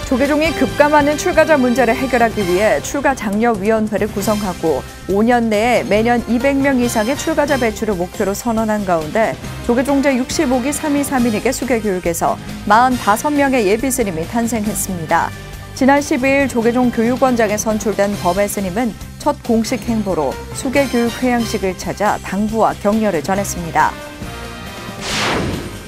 조계종이 급감하는 출가자 문제를 해결하기 위해 출가장려위원회를 구성하고 5년 내에 매년 200명 이상의 출가자 배출을 목표로 선언한 가운데 조계종 제65기 3.2.3인에게 수계교육에서 45명의 예비스님이 탄생했습니다. 지난 12일 조계종 교육원장에 선출된 범해스님은 첫 공식 행보로 수계교육 회양식을 찾아 당부와 격려를 전했습니다.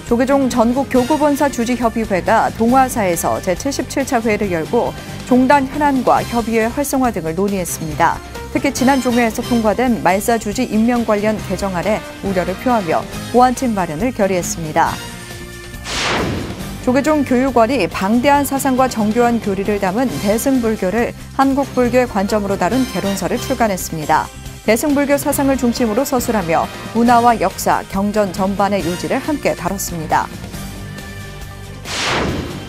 조계종 전국교구본사 주지협의회가 동화사에서 제77차 회의를 열고 종단 현안과 협의회 활성화 등을 논의했습니다. 특히 지난 종회에서 통과된 말사 주지 임명 관련 개정안에 우려를 표하며 보완책 마련을 결의했습니다. 조계종 교육원이 방대한 사상과 정교한 교리를 담은 대승불교를 한국불교의 관점으로 다룬 개론서를 출간했습니다. 대승불교 사상을 중심으로 서술하며 문화와 역사, 경전 전반의 요지를 함께 다뤘습니다.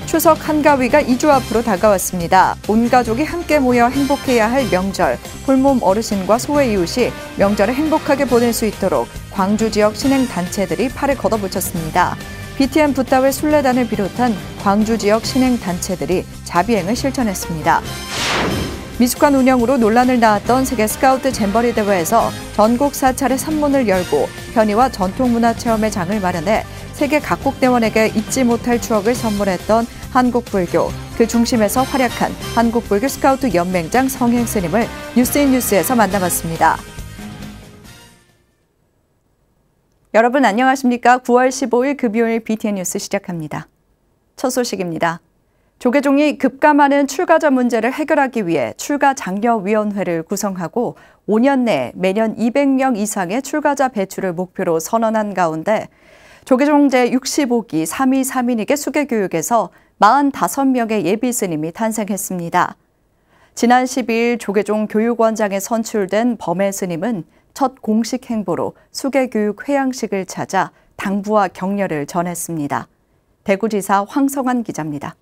추석 한가위가 2주 앞으로 다가왔습니다. 온 가족이 함께 모여 행복해야 할 명절, 홀몸 어르신과 소외 이웃이 명절을 행복하게 보낼 수 있도록 광주 지역 신행단체들이 팔을 걷어붙였습니다. BTM 붓다회 순례단을 비롯한 광주 지역 신행단체들이 자비행을 실천했습니다. 미숙한 운영으로 논란을 낳았던 세계 스카우트 잼버리 대회에서 전국 사찰의 산문을 열고 편의와 전통문화체험의 장을 마련해 세계 각국 대원에게 잊지 못할 추억을 선물했던 한국불교, 그 중심에서 활약한 한국불교 스카우트 연맹장 성행스님을 뉴스인뉴스에서 만나봤습니다. 여러분 안녕하십니까? 9월 15일 금요일 BTN 뉴스 시작합니다. 첫 소식입니다. 조계종이 급감하는 출가자 문제를 해결하기 위해 출가장려위원회를 구성하고 5년 내에 매년 200명 이상의 출가자 배출을 목표로 선언한 가운데 조계종 제65기 3.2.3인에게 수계교육에서 45명의 예비스님이 탄생했습니다. 지난 12일 조계종 교육원장에 선출된 범해스님은 첫 공식 행보로 수계교육 회양식을 찾아 당부와 격려를 전했습니다. 대구지사 황성환 기자입니다.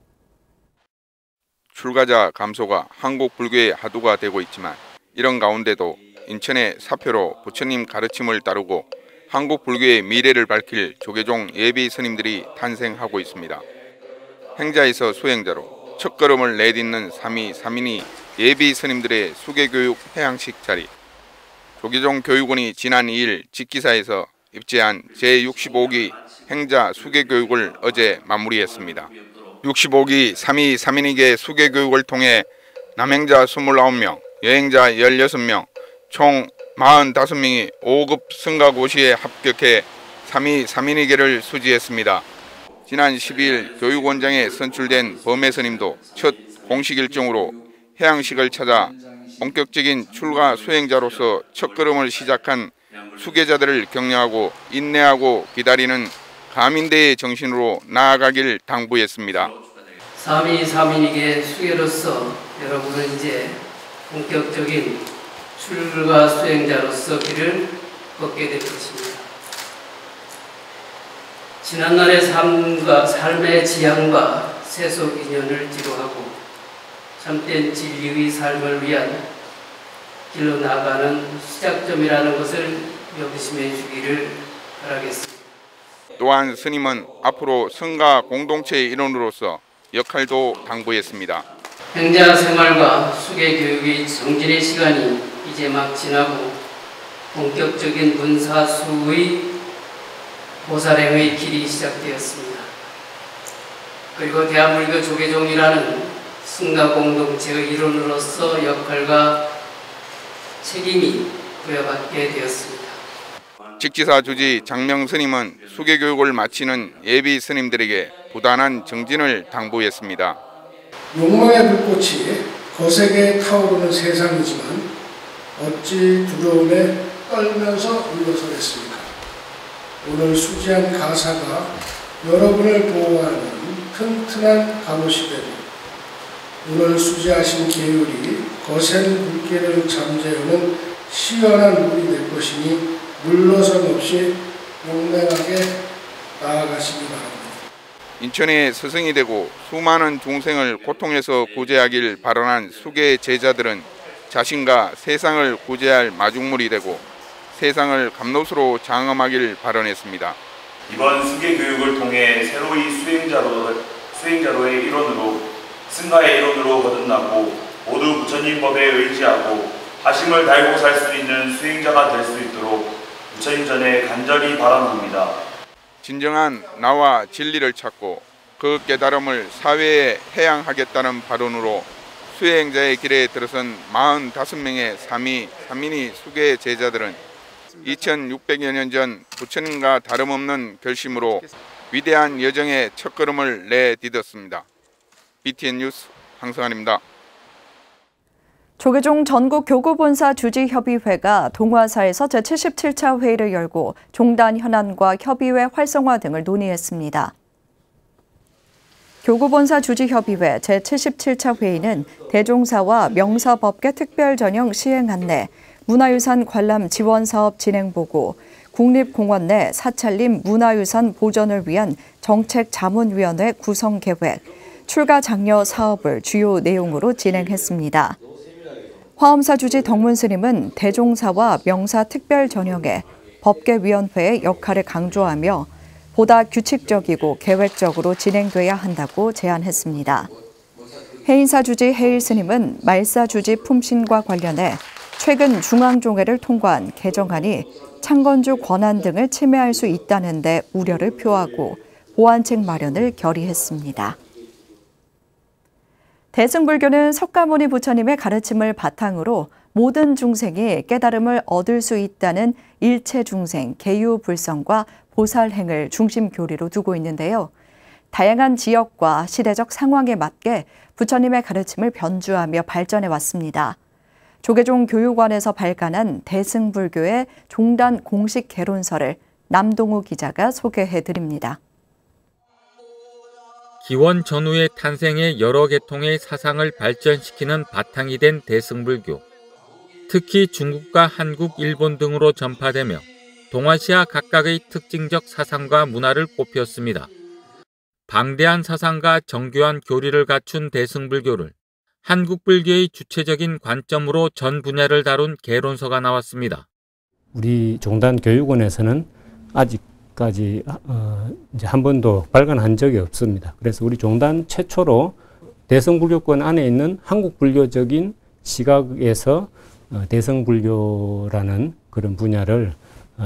출가자 감소가 한국 불교의 화두가 되고 있지만 이런 가운데도 인천의 사표로 부처님 가르침을 따르고 한국 불교의 미래를 밝힐 조계종 예비 스님들이 탄생하고 있습니다. 행자에서 수행자로 첫걸음을 내딛는 3.2.3인이 예비 스님들의 수계교육 회양식 자리. 조계종 교육원이 지난 2일 직기사에서 입제한 제65기 행자 수계교육을 어제 마무리했습니다. 65기 3.2.3인에게 수계교육을 통해 남행자 29명, 여행자 16명, 총 45명이 5급 승가고시에 합격해 3.2.3인에게를 수지했습니다. 지난 12일 교육원장에 선출된 범해스님도 첫 공식 일정으로 회양식을 찾아 본격적인 출가 수행자로서 첫걸음을 시작한 수계자들을 격려하고 인내하고 기다리는 가민대의 정신으로 나아가길 당부했습니다. 3.2.3인에게 수계로서 여러분은 이제 본격적인 출가 수행자로서 길을 걷게 될 것입니다. 지난날의 삶의 지향과 세속 인연을 지도하고 참된 진리의 삶을 위한 길로 나아가는 시작점이라는 것을 명심해 주기를 바라겠습니다. 또한 스님은 앞으로 성가 공동체의 일원으로서 역할도 당부했습니다. 행자 생활과 수계교육의 정진의 시간이 이제 막 지나고 본격적인 문사수의 보살행의 길이 시작되었습니다. 그리고 대한불교 조계종이라는 승가 공동체의 일원으로서 역할과 책임이 부여받게 되었습니다. 직지사 주지 장명 스님은 수계교육을 마치는 예비 스님들에게 부단한 정진을 당부했습니다. 욕망의 불꽃이 거세게 타오르는 세상이지만 어찌 두려움에 떨면서 물러서겠습니까? 오늘 수지한 가사가 여러분을 보호하는 튼튼한 갑옷이 되고 오늘 수지하신 계율이 거센 물길을 잠재우는 시원한 물이 될 것이니 물러섬 없이 용맹하게 나아가시기 바랍니다. 인천의 스승이 되고 수많은 중생을 고통에서 구제하길 발언한 수계 제자들은 자신과 세상을 구제할 마중물이 되고 세상을 감롯으로 장엄하길 발언했습니다. 이번 수계 교육을 통해 새로이 수행자로의 일원으로 승가의 이론으로 거듭나고 모두 부처님 법에 의지하고 화심을 달고 살 수 있는 수행자가 될 수 있도록 부처님 전에 간절히 바라옵니다. 진정한 나와 진리를 찾고 그 깨달음을 사회에 해양하겠다는 발언으로 수행자의 길에 들어선 45명의 삼인이 수계 제자들은 2600여 년 전 부처님과 다름없는 결심으로 위대한 여정의 첫걸음을 내디뎠습니다. BTN 뉴스 황성환입니다. 조계종 전국교구본사 주지협의회가 동화사에서 제77차 회의를 열고 종단 현안과 협의회 활성화 등을 논의했습니다. 교구본사 주지협의회 제77차 회의는 대종사와 명사법계 특별전형 시행 안내, 문화유산 관람 지원사업 진행보고, 국립공원 내 사찰림 문화유산 보전을 위한 정책자문위원회 구성계획, 출가 장려 사업을 주요 내용으로 진행했습니다. 화엄사 주지 덕문스님은 대종사와 명사 특별 전형의 법계위원회의 역할을 강조하며 보다 규칙적이고 계획적으로 진행돼야 한다고 제안했습니다. 해인사 주지 해일 스님은 말사 주지 품신과 관련해 최근 중앙종회를 통과한 개정안이 창건주 권한 등을 침해할 수 있다는 데 우려를 표하고 보완책 마련을 결의했습니다. 대승불교는 석가모니 부처님의 가르침을 바탕으로 모든 중생이 깨달음을 얻을 수 있다는 일체중생, 계유불성과 보살행을 중심 교리로 두고 있는데요. 다양한 지역과 시대적 상황에 맞게 부처님의 가르침을 변주하며 발전해 왔습니다. 조계종 교육원에서 발간한 대승불교의 종단 공식 개론서를 남동우 기자가 소개해 드립니다. 기원 전후의 탄생의 여러 계통의 사상을 발전시키는 바탕이 된 대승불교. 특히 중국과 한국, 일본 등으로 전파되며 동아시아 각각의 특징적 사상과 문화를 꽃피웠습니다. 방대한 사상과 정교한 교리를 갖춘 대승불교를 한국 불교의 주체적인 관점으로 전 분야를 다룬 개론서가 나왔습니다. 우리 종단 교육원에서는 아직까지 이제 한 번도 발간한 적이 없습니다. 그래서 우리 종단 최초로 대승불교권 안에 있는 한국 불교적인 시각에서 대승불교라는 그런 분야를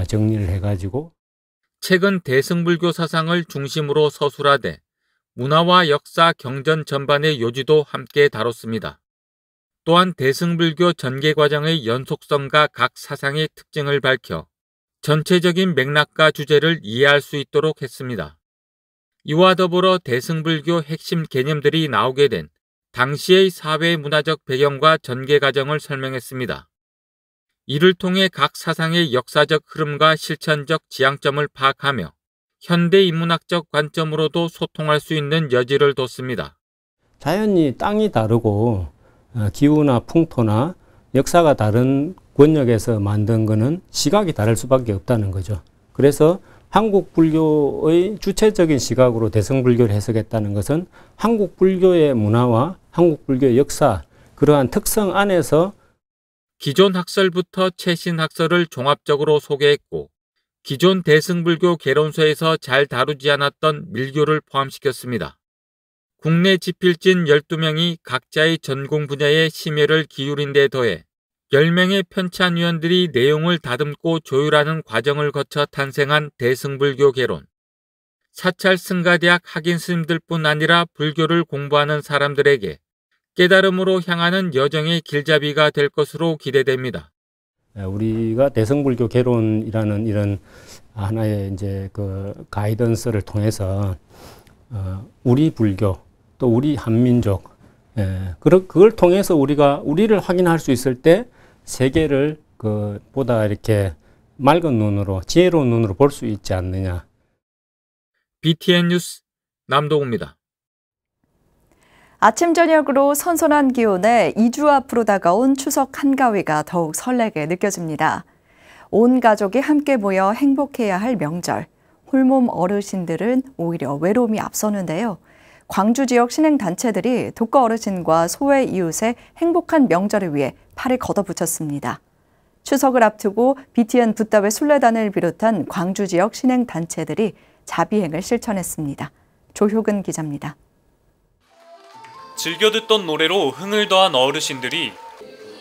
정리를 해가지고 최근 대승불교 사상을 중심으로 서술하되 문화와 역사, 경전 전반의 요지도 함께 다뤘습니다. 또한 대승불교 전개 과정의 연속성과 각 사상의 특징을 밝혀 전체적인 맥락과 주제를 이해할 수 있도록 했습니다. 이와 더불어 대승불교 핵심 개념들이 나오게 된 당시의 사회 문화적 배경과 전개 과정을 설명했습니다. 이를 통해 각 사상의 역사적 흐름과 실천적 지향점을 파악하며 현대 인문학적 관점으로도 소통할 수 있는 여지를 뒀습니다. 자연이 땅이 다르고 기후나 풍토나 역사가 다른 권역에서 만든 거는 시각이 다를 수밖에 없다는 거죠. 그래서 한국 불교의 주체적인 시각으로 대승불교를 해석했다는 것은 한국 불교의 문화와 한국 불교의 역사, 그러한 특성 안에서 기존 학설부터 최신 학설을 종합적으로 소개했고 기존 대승불교 개론서에서 잘 다루지 않았던 밀교를 포함시켰습니다. 국내 지필진 12명이 각자의 전공 분야에 심혈을 기울인 데 더해 10명의 편찬위원들이 내용을 다듬고 조율하는 과정을 거쳐 탄생한 대승불교 개론. 사찰 승가대학 학인 스님들뿐 아니라 불교를 공부하는 사람들에게 깨달음으로 향하는 여정의 길잡이가 될 것으로 기대됩니다. 우리가 대승불교 개론이라는 이런 하나의 이제 그 가이던스를 통해서 우리 불교 또 우리 한민족 그걸 통해서 우리를 확인할 수 있을 때 세계를 보다 이렇게 맑은 눈으로 지혜로운 눈으로 볼 수 있지 않느냐. BTN 뉴스 남동우입니다. 아침 저녁으로 선선한 기온에 2주 앞으로 다가온 추석 한가위가 더욱 설레게 느껴집니다. 온 가족이 함께 모여 행복해야 할 명절. 홀몸 어르신들은 오히려 외로움이 앞서는데요. 광주 지역 신행단체들이 독거 어르신과 소외 이웃의 행복한 명절을 위해 팔을 걷어붙였습니다. 추석을 앞두고 BTN 붓다회 순례단을 비롯한 광주 지역 신행단체들이 자비행을 실천했습니다. 조효근 기자입니다. 즐겨 듣던 노래로 흥을 더한 어르신들이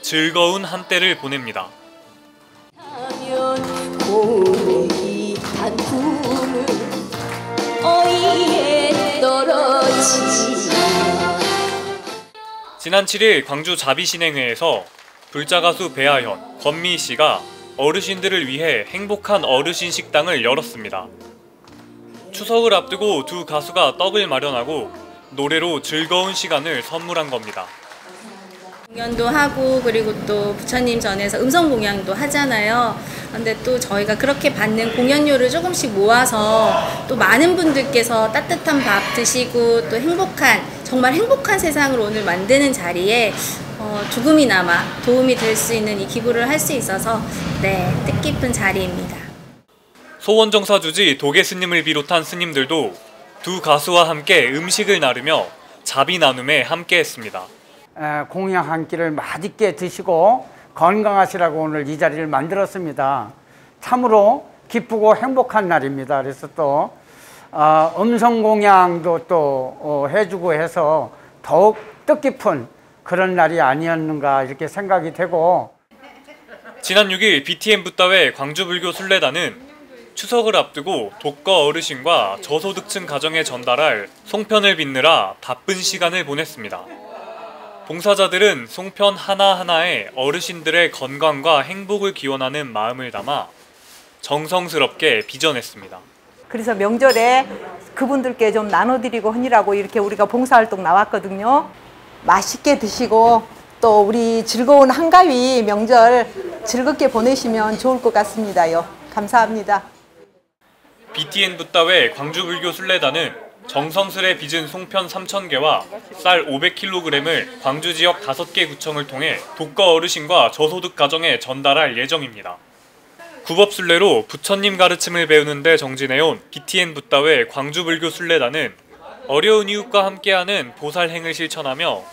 즐거운 한때를 보냅니다. 지난 7일 광주 자비신행회에서 불자 가수 배아현, 권미희 씨가 어르신들을 위해 행복한 어르신 식당을 열었습니다. 추석을 앞두고 두 가수가 떡을 마련하고 노래로 즐거운 시간을 선물한 겁니다. 공연도 하고 그리고 또 부처님 전에서 음성 공연도 하잖아요. 근데 또 저희가 그렇게 받는 공연료를 조금씩 모아서 또 많은 분들께서 따뜻한 밥 드시고 또 행복한, 정말 행복한 세상을 오늘 만드는 자리에 조금이나마 도움이 될 수 있는 이 기부를 할 수 있어서 뜻깊은 자리입니다. 소원정사 주지 도계 스님을 비롯한 스님들도 두 가수와 함께 음식을 나누며 자비 나눔에 함께했습니다. 공양 한 끼를 맛있게 드시고 건강하시라고 오늘 이 자리를 만들었습니다. 참으로 기쁘고 행복한 날입니다. 그래서 또 음성 공양도 또 해주고 해서 더욱 뜻깊은 그런 날이 아니었는가 이렇게 생각이 되고, 지난 6일 BTN 붓다회 광주불교 순례단은 추석을 앞두고 독거 어르신과 저소득층 가정에 전달할 송편을 빚느라 바쁜 시간을 보냈습니다. 봉사자들은 송편 하나하나에 어르신들의 건강과 행복을 기원하는 마음을 담아 정성스럽게 빚어냈습니다. 그래서 명절에 그분들께 좀 나눠드리고 하느라고 이렇게 우리가 봉사활동 나왔거든요. 맛있게 드시고 또 우리 즐거운 한가위 명절 즐겁게 보내시면 좋을 것 같습니다요. 감사합니다. BTN 붓다회 광주불교 순례단은 정성스레 빚은 송편 3,000개와 쌀 500kg을 광주 지역 5개 구청을 통해 독거 어르신과 저소득 가정에 전달할 예정입니다. 구법순례로 부처님 가르침을 배우는 데 정진해온 BTN 붓다회 광주불교 순례단은 어려운 이웃과 함께하는 보살행을 실천하며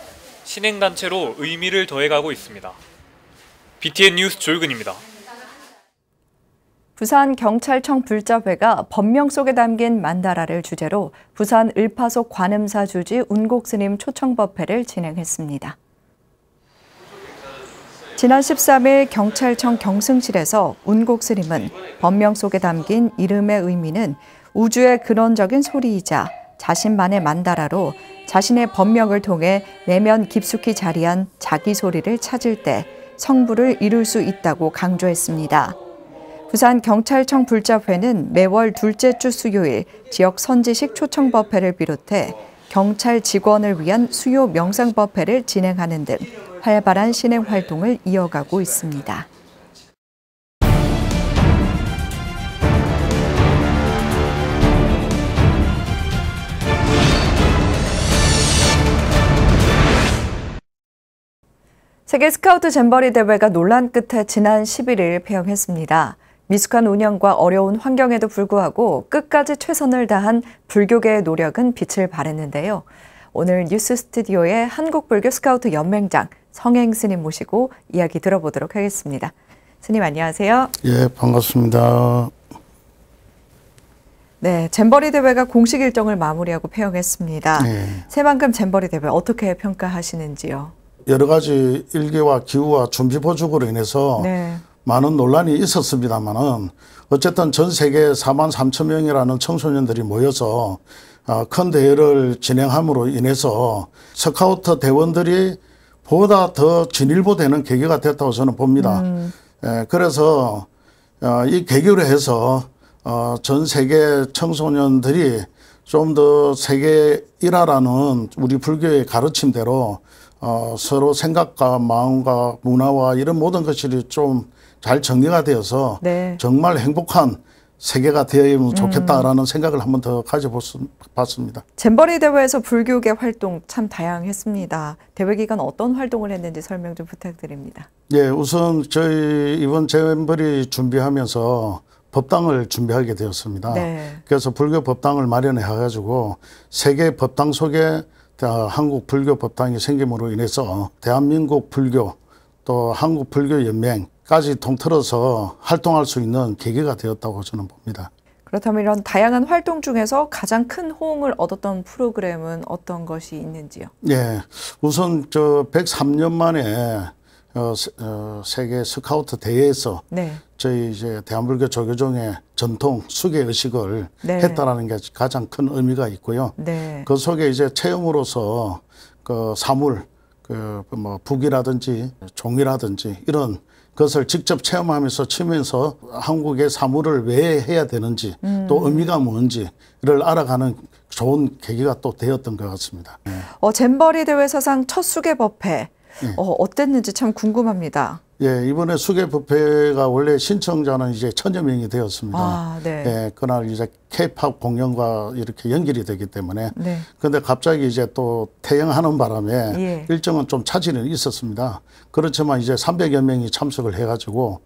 신행단체로 의미를 더해가고 있습니다. BTN 뉴스 조유근입니다. 부산경찰청 불자회가 법명 속에 담긴 만다라를 주제로 부산 을파속 관음사 주지 운곡스님 초청법회를 진행했습니다. 지난 13일 경찰청 경승실에서 운곡스님은 법명 속에 담긴 이름의 의미는 우주의 근원적인 소리이자 자신만의 만다라로 자신의 법명을 통해 내면 깊숙이 자리한 자기 소리를 찾을 때 성부를 이룰 수 있다고 강조했습니다. 부산경찰청 불자회는 매월 둘째 주 수요일 지역 선지식 초청법회를 비롯해 경찰 직원을 위한 수요 명상법회를 진행하는 등 활발한 신행 활동을 이어가고 있습니다. 세계 스카우트 잼버리 대회가 논란 끝에 지난 11일 폐영했습니다. 미숙한 운영과 어려운 환경에도 불구하고 끝까지 최선을 다한 불교계의 노력은 빛을 발했는데요. 오늘 뉴스 스튜디오에 한국불교 스카우트 연맹장 성행 스님 모시고 이야기 들어보도록 하겠습니다. 스님 안녕하세요. 예, 반갑습니다. 네, 잼버리 대회가 공식 일정을 마무리하고 폐영했습니다. 네. 새만금 잼버리 대회 어떻게 평가하시는지요? 여러 가지 일기와 기후와 준비 부족으로 인해서 많은 논란이 있었습니다만은 어쨌든 전 세계 43,000명이라는 청소년들이 모여서 큰 대회를 진행함으로 인해서 스카우트 대원들이 보다 더 진일보되는 계기가 됐다고 저는 봅니다. 그래서 이 계기로 해서 전 세계 청소년들이 좀 더 세계 일화라는 우리 불교의 가르침대로 서로 생각과 마음과 문화와 이런 모든 것들이 좀 잘 정리가 되어서 정말 행복한 세계가 되어야면 좋겠다라는 생각을 한번 더 가져봤습니다. 잼버리 대회에서 불교계 활동 참 다양했습니다. 대회 기간 어떤 활동을 했는지 설명 좀 부탁드립니다. 예, 우선 저희 이번 잼버리 준비하면서 법당을 준비하게 되었습니다. 그래서 불교 법당을 마련해 가지고 세계 법당 속에 한국 불교 법당이 생김으로 인해서 대한민국 불교 또 한국 불교 연맹까지 통틀어서 활동할 수 있는 계기가 되었다고 저는 봅니다. 그렇다면 이런 다양한 활동 중에서 가장 큰 호응을 얻었던 프로그램은 어떤 것이 있는지요? 예, 우선 103년 만에 세계 스카우트 대회에서 네. 저희 이제 대한불교 조교종의 전통 수계 의식을 네. 했다라는 게 가장 큰 의미가 있고요. 네. 그 속에 이제 체험으로서 그 사물, 뭐 북이라든지 종이라든지 이런 것을 직접 체험하면서 치면서 한국의 사물을 왜 해야 되는지 또 의미가 뭔지를 알아가는 좋은 계기가 또 되었던 것 같습니다. 네. 잼버리 대회 사상 첫 수계법회 어땠는지 참 궁금합니다. 예, 이번에 수계법회가 원래 신청자는 이제 1000여 명이 되었습니다. 아, 네. 예, 그날 이제 K-팝 공연과 이렇게 연결이 되기 때문에. 네. 근데 갑자기 이제 또 퇴영하는 바람에 예. 일정은 좀 차질은 있었습니다. 그렇지만 이제 300여 명이 참석을 해가지고,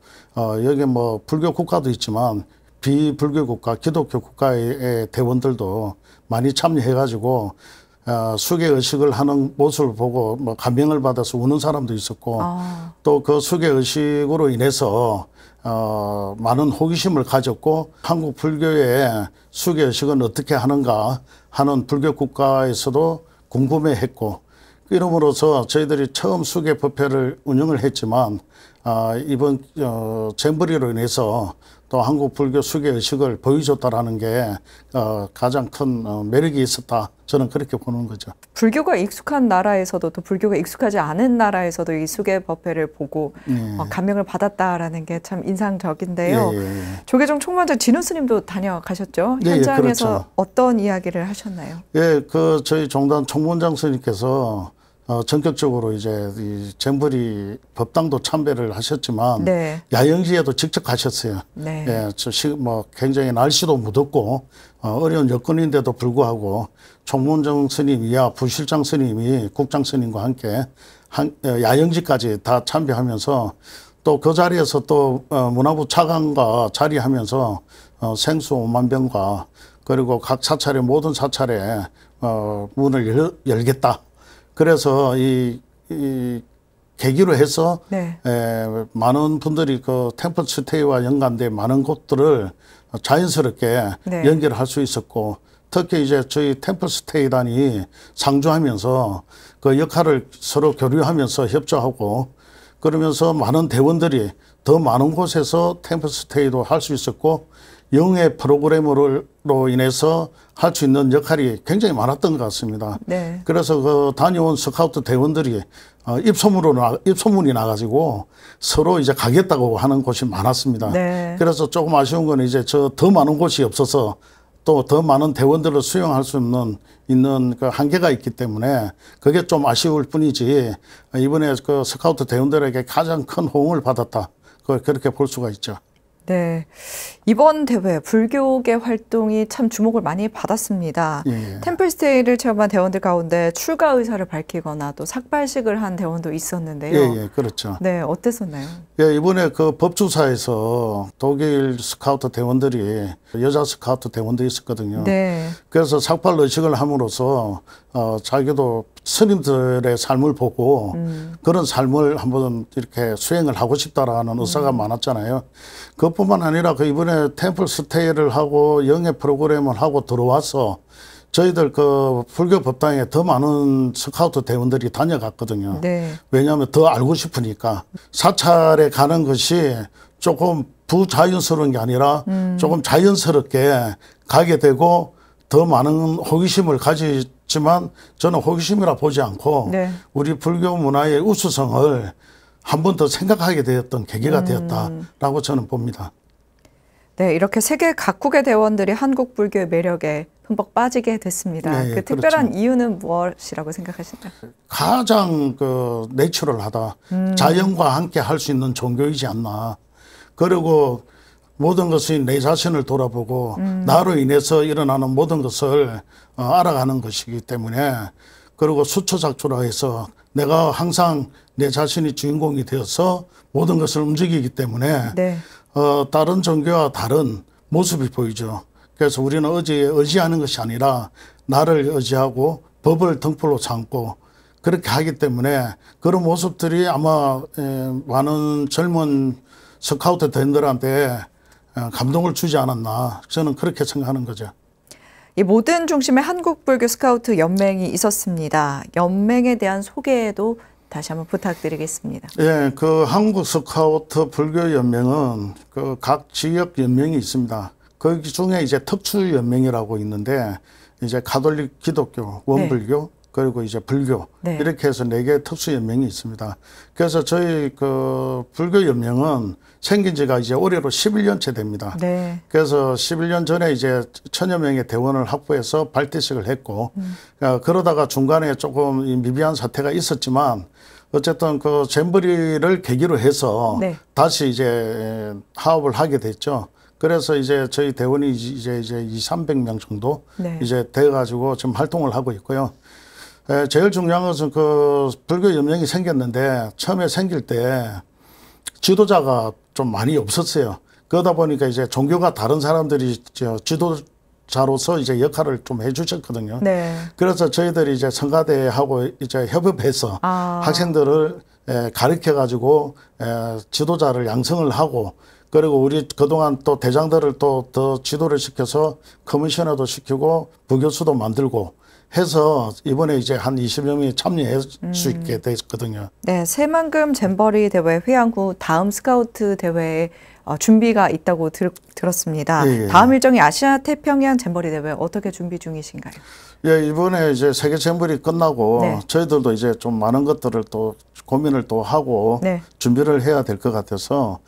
여기 뭐 불교 국가도 있지만 비불교 국가, 기독교 국가의 대원들도 많이 참여해가지고, 수계 의식을 하는 모습을 보고 뭐 감명을 받아서 우는 사람도 있었고 또 그 수계 의식으로 인해서 많은 호기심을 가졌고 한국 불교의 수계 의식은 어떻게 하는가 하는 불교 국가에서도 궁금해했고 이름으로써 저희들이 처음 수계 법회를 운영을 했지만 이번 잼버리로 인해서 또 한국 불교 수계 의식을 보여줬다라는 게 가장 큰 매력이 있었다. 저는 그렇게 보는 거죠. 불교가 익숙한 나라에서도 또 불교가 익숙하지 않은 나라에서도 이 수계 법회를 보고 감명을 받았다라는 게 참 인상적인데요. 예. 조계종 총무원장 진우 스님도 다녀가셨죠? 현장에서 그렇죠. 어떤 이야기를 하셨나요? 예, 저희 종단 총무원장 스님께서 전격적으로 이제 이 잼버리 법당도 참배를 하셨지만 네. 야영지에도 직접 가셨어요. 네. 예, 뭐 굉장히 날씨도 무덥고 어려운 여건인데도 불구하고 총무원장 스님이야 부실장 스님이 국장 스님과 함께 야영지까지 다 참배하면서 또 그 자리에서 또 문화부 차관과 자리하면서 생수 5만 병과 그리고 각 사찰의 모든 사찰에 문을 열겠다. 그래서 이 계기로 해서 네. 많은 분들이 그 템플 스테이와 연관된 많은 곳들을 자연스럽게 네. 연결할 수 있었고 특히 이제 저희 템플 스테이단이 상주하면서 그 역할을 서로 교류하면서 협조하고 그러면서 많은 대원들이 더 많은 곳에서 템플 스테이도 할 수 있었고 영의 프로그램으로 인해서 할 수 있는 역할이 굉장히 많았던 것 같습니다. 네. 그래서 그 다녀온 스카우트 대원들이 입소문이 나가지고 서로 이제 가겠다고 하는 곳이 많았습니다. 네. 그래서 조금 아쉬운 건 이제 더 많은 곳이 없어서 또 더 많은 대원들을 수용할 수 있는 그 한계가 있기 때문에 그게 좀 아쉬울 뿐이지 이번에 그 스카우트 대원들에게 가장 큰 호응을 받았다. 그렇게 볼 수가 있죠. 네, 이번 대회 불교계 활동이 참 주목을 많이 받았습니다. 예. 템플스테이를 체험한 대원들 가운데 출가 의사를 밝히거나 또 삭발식을 한 대원도 있었는데요. 예, 그렇죠. 네, 어땠었나요? 예, 이번에 그 법주사에서 독일 스카우트 대원들이 여자 스카우트 대원들이 있었거든요. 네. 그래서 삭발 의식을 함으로써 자기도 스님들의 삶을 보고 그런 삶을 한번 이렇게 수행을 하고 싶다라는 의사가 많았잖아요. 그것뿐만 아니라 그 이번에 템플 스테이를 하고 영의 프로그램을 하고 들어와서 저희들 그 불교 법당에 더 많은 스카우트 대원들이 다녀갔거든요. 네. 왜냐하면 더 알고 싶으니까 사찰에 가는 것이 조금 부자연스러운 게 아니라 조금 자연스럽게 가게 되고 더 많은 호기심을 가지지만 저는 호기심이라 보지 않고 네. 우리 불교 문화의 우수성을 한 번 더 생각하게 되었던 계기가 되었다라고 저는 봅니다. 네, 이렇게 세계 각국의 대원들이 한국 불교의 매력에 흠뻑 빠지게 됐습니다. 네, 그 특별한 그렇죠. 이유는 무엇이라고 생각하시나요? 가장 그 내추럴하다. 자연과 함께 할 수 있는 종교이지 않나. 그리고 모든 것이 내 자신을 돌아보고 나로 인해서 일어나는 모든 것을 알아가는 것이기 때문에 그리고 수초작초라 해서 내가 항상 내 자신이 주인공이 되어서 모든 것을 움직이기 때문에 네. 다른 종교와 다른 모습이 보이죠. 그래서 우리는 의지하는 것이 아니라 나를 의지하고 법을 등불로 삼고 그렇게 하기 때문에 그런 모습들이 아마 많은 젊은 스카우트 대원들한테 감동을 주지 않았나 저는 그렇게 생각하는 거죠. 이 모든 중심에 한국불교 스카우트 연맹이 있었습니다. 연맹에 대한 소개도 다시 한번 부탁드리겠습니다. 예, 그 한국 스카우트 불교 연맹은 그 각 지역 연맹이 있습니다. 그 중에 이제 특수 연맹이라고 있는데 이제 가톨릭, 기독교, 원불교, 그리고 이제 불교 이렇게 해서 4개 특수 연맹이 있습니다. 그래서 저희 그 불교 연맹은 생긴 지가 이제 올해로 11년째 됩니다. 그래서 11년 전에 이제 1000여 명의 대원을 확보해서 발대식을 했고 그러다가 중간에 조금 미비한 사태가 있었지만 어쨌든 그 잼버리를 계기로 해서 다시 이제 하업을 하게 됐죠. 그래서 이제 저희 대원이 이제 200~300명 정도 이제 돼가지고 지금 활동을 하고 있고요. 제일 중요한 것은 그 불교 연맹이 생겼는데 처음에 생길 때 지도자가 좀 많이 없었어요. 그러다 보니까 이제 종교가 다른 사람들이 지도자로서 이제 역할을 좀 해주셨거든요. 그래서 저희들이 이제 성가대하고 이제 협업해서 학생들을 가르쳐 가지고 지도자를 양성을 하고 그리고 우리 그동안 또 대장들을 또 더 지도를 시켜서 커미셔너도 시키고 부교수도 만들고 해서 이번에 이제 한 20여 명이 참여할 수 있게 됐거든요. 네, 새만금 잼버리 대회 회항 후 다음 스카우트 대회에 준비가 있다고 들었습니다. 다음 일정이 아시아 태평양 잼버리 대회 어떻게 준비 중이신가요? 예, 이번에 이제 세계 잼버리 끝나고 저희들도 이제 좀 많은 것들을 또 고민을 또 하고 준비를 해야 될 것 같아서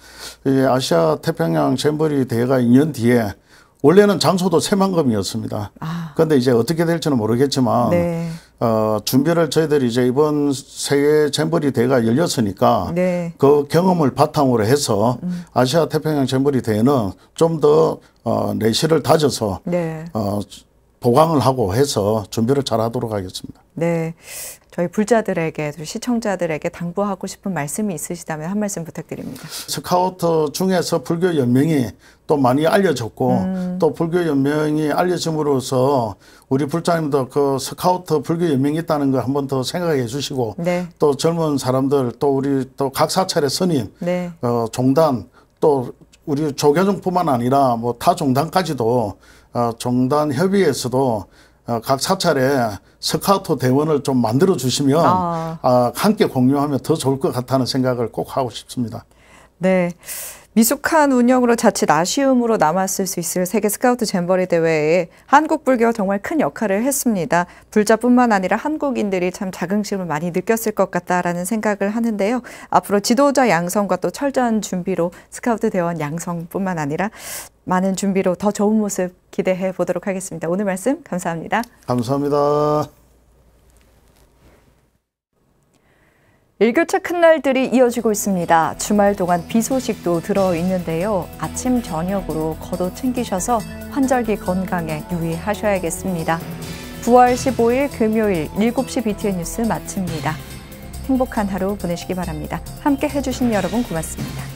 이 아시아 태평양 잼버리 대회가 2년 뒤에 원래는 장소도 새만금이었습니다. 그런데 이제 어떻게 될지는 모르겠지만 준비를 저희들이 이제 이번 세계 잼버리 대회가 열렸으니까 그 경험을 바탕으로 해서 아시아 태평양 잼버리 대회는 좀 더 내실을 다져서 보강을 하고 해서 준비를 잘 하도록 하겠습니다. 네. 저희 불자들에게, 시청자들에게 당부하고 싶은 말씀이 있으시다면 한 말씀 부탁드립니다. 스카우트 중에서 불교 연맹이 또 많이 알려졌고 또 불교 연맹이 알려짐으로써 우리 불자님도 그 스카우트 불교 연맹이 있다는 거 한 번 더 생각해 주시고 또 젊은 사람들 또 우리 또 각 사찰의 스님, 종단 또 우리 조계종뿐만 아니라 뭐 타 종단까지도 종단 협의회에서도 각 사찰에 스카우트 대원을 좀 만들어 주시면 함께 공유하면 더 좋을 것 같다는 생각을 꼭 하고 싶습니다. 네. 미숙한 운영으로 자칫 아쉬움으로 남았을 수 있을 세계 스카우트 잼버리 대회에 한국 불교가 정말 큰 역할을 했습니다. 불자뿐만 아니라 한국인들이 참 자긍심을 많이 느꼈을 것 같다라는 생각을 하는데요. 앞으로 지도자 양성과 또 철저한 준비로 스카우트 대원 양성뿐만 아니라 많은 준비로 더 좋은 모습 기대해 보도록 하겠습니다. 오늘 말씀 감사합니다. 감사합니다. 일교차 큰 날들이 이어지고 있습니다. 주말 동안 비 소식도 들어있는데요. 아침 저녁으로 겉옷 챙기셔서 환절기 건강에 유의하셔야겠습니다. 9월 15일 금요일 7시 BTN 뉴스 마칩니다. 행복한 하루 보내시기 바랍니다. 함께 해주신 여러분 고맙습니다.